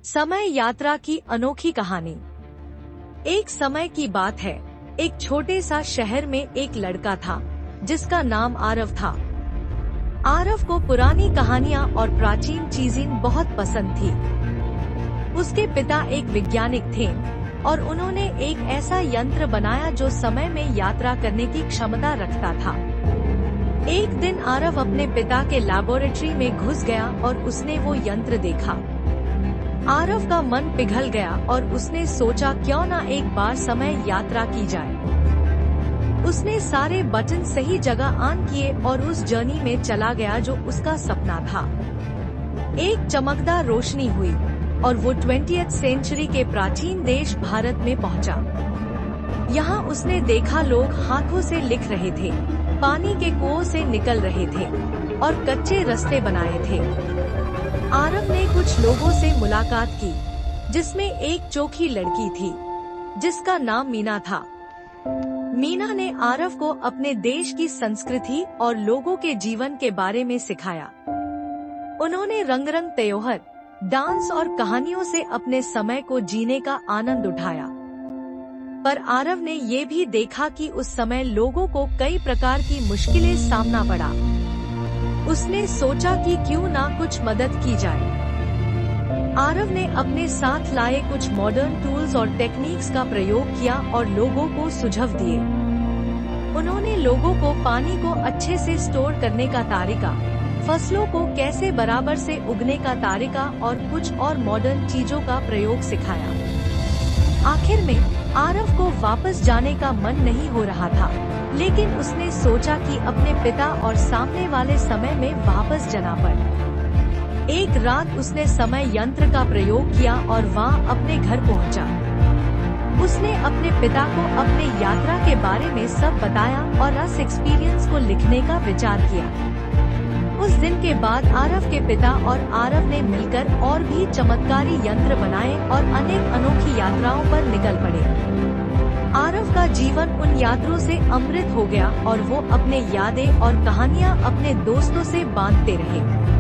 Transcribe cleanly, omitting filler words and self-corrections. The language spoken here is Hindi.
समय यात्रा की अनोखी कहानी। एक समय की बात है, एक छोटे सा शहर में एक लड़का था जिसका नाम आरव था। आरव को पुरानी कहानियाँ और प्राचीन चीजें बहुत पसंद थी। उसके पिता एक वैज्ञानिक थे और उन्होंने एक ऐसा यंत्र बनाया जो समय में यात्रा करने की क्षमता रखता था। एक दिन आरव अपने पिता के लैबोरेटरी में घुस गया और उसने वो यंत्र देखा। आरव का मन पिघल गया और उसने सोचा क्यों ना एक बार समय यात्रा की जाए। उसने सारे बटन सही जगह ऑन किए और उस जर्नी में चला गया जो उसका सपना था। एक चमकदार रोशनी हुई और वो 20वीं सेंचुरी के प्राचीन देश भारत में पहुंचा। यहाँ उसने देखा लोग हाथों से लिख रहे थे, पानी के कुओं से निकल रहे थे और कच्चे रास्ते बनाए थे। आरव ने कुछ लोगों से मुलाकात की, जिसमें एक चोखी लड़की थी जिसका नाम मीना था। मीना ने आरव को अपने देश की संस्कृति और लोगों के जीवन के बारे में सिखाया। उन्होंने रंग-रंग त्योहार, डांस और कहानियों से अपने समय को जीने का आनंद उठाया। पर आरव ने ये भी देखा कि उस समय लोगों को कई प्रकार की मुश्किलें सामना पड़ा। उसने सोचा कि क्यों ना कुछ मदद की जाए। आरव ने अपने साथ लाए कुछ मॉडर्न टूल्स और टेक्निक्स का प्रयोग किया और लोगों को सुझाव दिए। उन्होंने लोगों को पानी को अच्छे से स्टोर करने का तरीका, फसलों को कैसे बराबर से उगने का तरीका और कुछ और मॉडर्न चीजों का प्रयोग सिखाया। आखिर में आरव को वापस जाने का मन नहीं हो रहा था, लेकिन उसने सोचा कि अपने पिता और सामने वाले समय में वापस जाना पड़। एक रात उसने समय यंत्र का प्रयोग किया और वहाँ अपने घर पहुँचा। उसने अपने पिता को अपने यात्रा के बारे में सब बताया और उस एक्सपीरियंस को लिखने का विचार किया। उस दिन के बाद आरव के पिता और आरव ने मिलकर और भी चमत्कारी यंत्र बनाए और अनेक अनोखी यात्राओं पर निकल पड़े। आरव का जीवन उन यात्रों से अमृत हो गया और वो अपने यादें और कहानियाँ अपने दोस्तों से बांटते रहे।